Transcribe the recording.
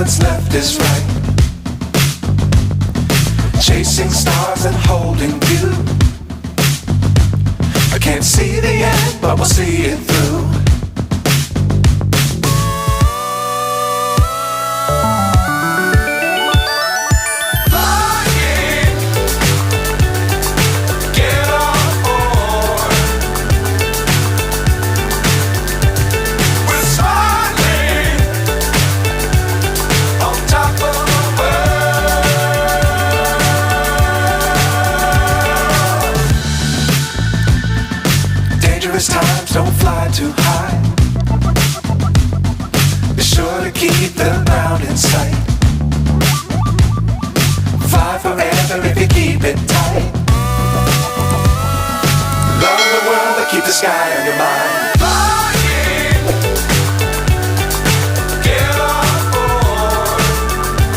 what's left is right. Chasing stars and holding you. I can't see the end, but we'll see it through. Times don't fly too high. Be sure to keep the ground in sight. Fly forever if you keep it tight. Love the world but keep the sky on your mind.